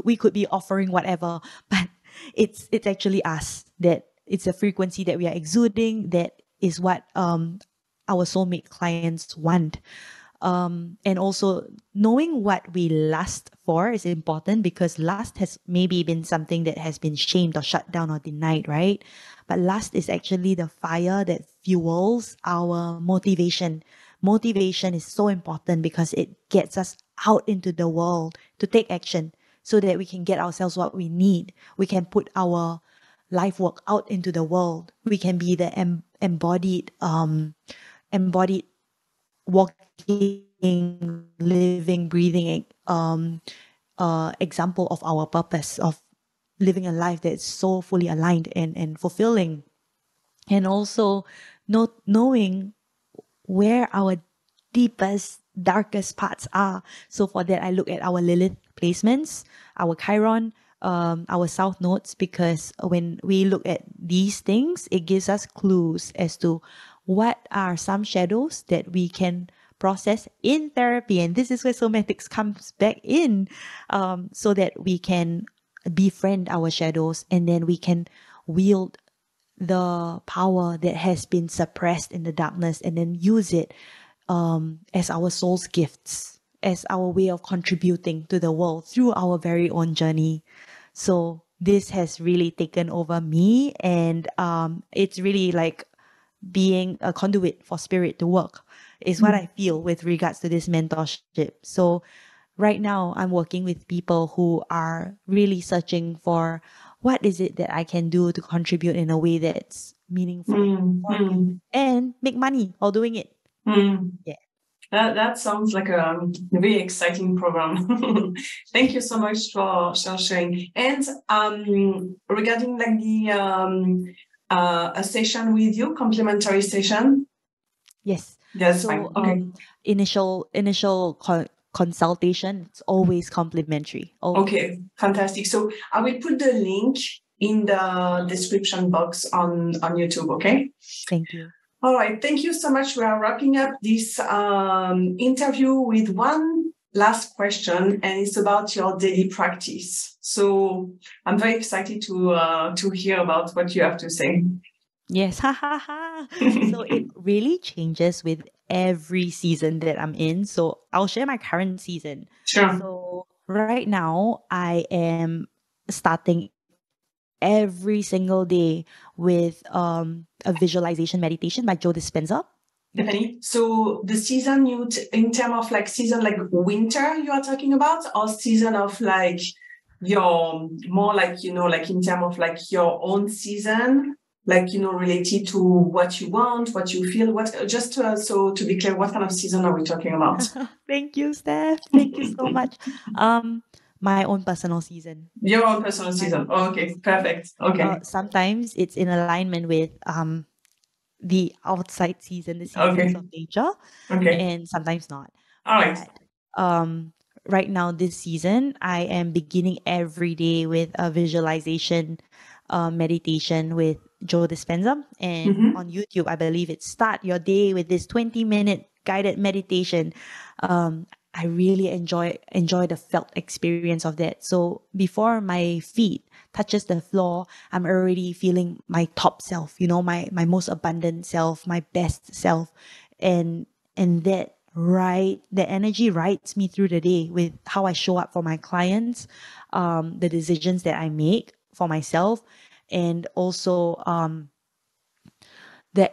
we could be offering whatever, but it's actually us, that it's a frequency that we are exuding, that is what our soulmate clients want. And also knowing what we lust for is important, because lust has maybe been something that has been shamed or shut down or denied, right? But lust is actually the fire that fuels our motivation. Motivation is so important because it gets us out into the world to take action so that we can get ourselves what we need. We can put our life work out into the world. We can be the embodied walking, living, breathing example of our purpose of living a life that's so fully aligned and fulfilling. And also knowing where our deepest, darkest parts are. So for that, I look at our Lilith placements, our Chiron, our South nodes, because when we look at these things, it gives us clues as to what are some shadows that we can process in therapy. And this is where somatics comes back in, so that we can befriend our shadows, and then we can wield the power that has been suppressed in the darkness, and then use it as our soul's gifts, as our way of contributing to the world through our very own journey. So this has really taken over me, and it's really like being a conduit for spirit to work is what I feel with regards to this mentorship. So right now I'm working with people who are really searching for what is it that I can do to contribute in a way that's meaningful and make money while doing it. Yeah. That sounds like a very exciting program. Thank you so much for sharing. And regarding like the a session with you, complimentary session. Yes. That's so fine. Okay. Initial consultation, it's always complimentary. Always. Okay, fantastic. So I will put the link in the description box on YouTube. Okay. Thank you. All right. Thank you so much. We are wrapping up this interview with one last question, and it's about your daily practice. So I'm very excited to hear about what you have to say. Yes. So it really changes with every season that I'm in. So I'll share my current season. Sure. So right now I am starting every single day with a visualization meditation by Joe Dispenza. Stephanie, so the season in terms of like season like winter you are talking about, or season of like your more like like in terms of like your own season, like related to what you want, what you feel, what just so to be clear, what kind of season are we talking about? Thank you, Steph. Thank you so much. My own personal season. Your own personal season. Oh, okay, perfect. Okay. Sometimes it's in alignment with the outside season, the seasons of nature, and sometimes not. All right. But, right now, this season, I am beginning every day with a visualization meditation with Joe Dispenza. And on YouTube, I believe it's Start Your Day with this 20-minute guided meditation. I really enjoy the felt experience of that. So before my feet touches the floor, I'm already feeling my top self, my most abundant self, my best self. And that the energy rides me through the day with how I show up for my clients, the decisions that I make for myself, and also the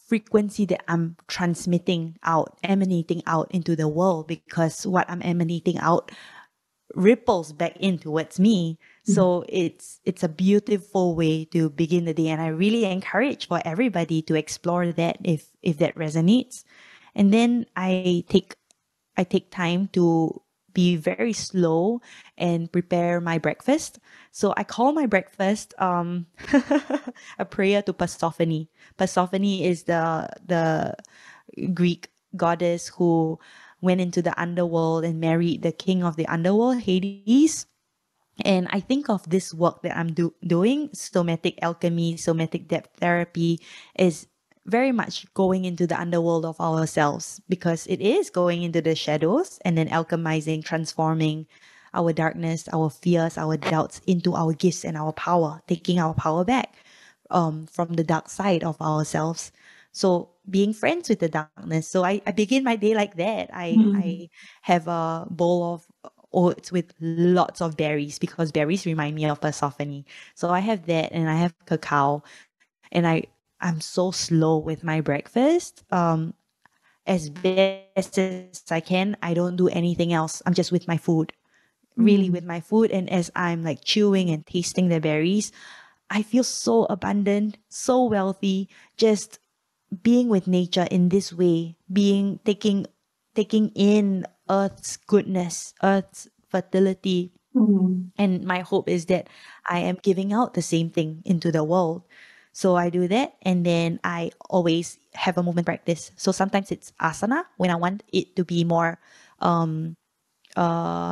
frequency that I'm transmitting out, emanating out into the world, because what I'm emanating out ripples back in towards me. So it's a beautiful way to begin the day, and I really encourage for everybody to explore that if that resonates. And then I take time to be very slow and prepare my breakfast. So I call my breakfast a prayer to Persephone. Persephone is the Greek goddess who went into the underworld and married the king of the underworld, Hades. And I think of this work that I'm doing, somatic alchemy, somatic depth therapy, is very much going into the underworld of ourselves, because it is going into the shadows and then alchemizing, transforming our darkness, our fears, our doubts into our gifts and our power, taking our power back from the dark side of ourselves. So being friends with the darkness. So I begin my day like that. I have a bowl of oats with lots of berries, because berries remind me of Persephone. So I have that, and I have cacao, and I'm so slow with my breakfast. As best as I can, I don't do anything else. I'm just with my food, really with my food. And as I'm like chewing and tasting the berries, I feel so abundant, so wealthy, just being with nature in this way, taking in Earth's goodness, Earth's fertility. And my hope is that I am giving out the same thing into the world. So I do that, and then I always have a movement practice. So sometimes it's asana when I want it to be more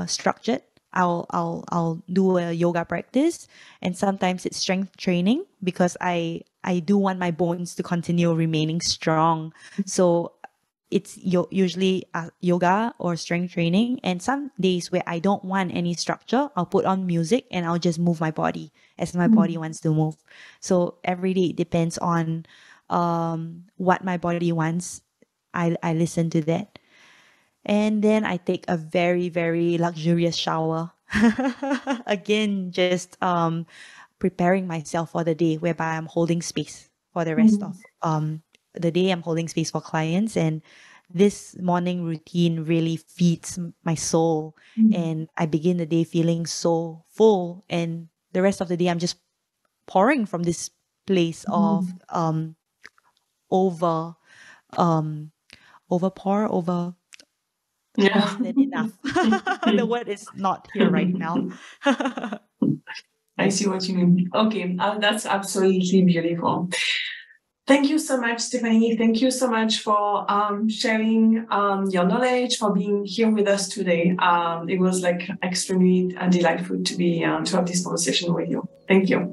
structured. I'll do a yoga practice, and sometimes it's strength training, because I do want my bones to continue remaining strong. So it's usually yoga or strength training. And some days where I don't want any structure, I'll put on music and I'll just move my body as my body wants to move. So every day it depends on what my body wants. I listen to that. And then I take a very, very luxurious shower. Again, just preparing myself for the day, whereby I'm holding space for the rest of the day. I'm holding space for clients. And this morning routine really feeds my soul. And I begin the day feeling so full. And the rest of the day, I'm just pouring from this place of over Yeah. more than enough. The word is not here right now. I see what you mean. Okay, that's absolutely beautiful. Thank you so much, Stephanie. Thank you so much for sharing your knowledge, for being here with us today. It was like extremely delightful to be to have this conversation with you. Thank you.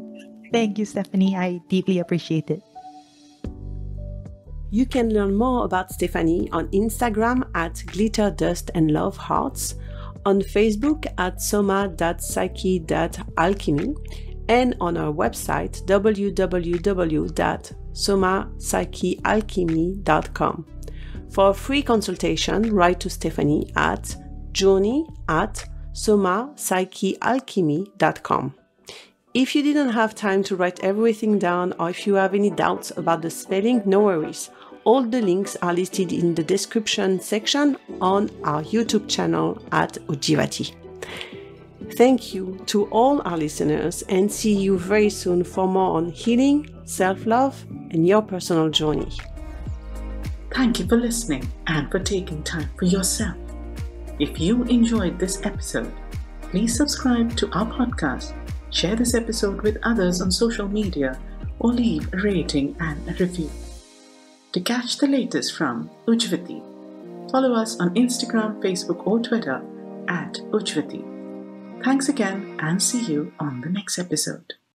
Thank you, Stephanie. I deeply appreciate it. You can learn more about Stephanie on Instagram at Glitter Dust and Love Hearts, on Facebook at soma.psyche.alchemy, and on our website www.somapsychealchemy.com. For a free consultation, write to Stephanie at journey@somapsychealchemy.com. If you didn't have time to write everything down, or if you have any doubts about the spelling, no worries. All the links are listed in the description section on our YouTube channel at Ujjivati. Thank you to all our listeners, and see you very soon for more on healing, self-love, and your personal journey. Thank you for listening and for taking time for yourself. If you enjoyed this episode, please subscribe to our podcast, share this episode with others on social media, or leave a rating and a review. To catch the latest from Ujjivati, follow us on Instagram, Facebook, or Twitter at Ujjivati. Thanks again, and see you on the next episode.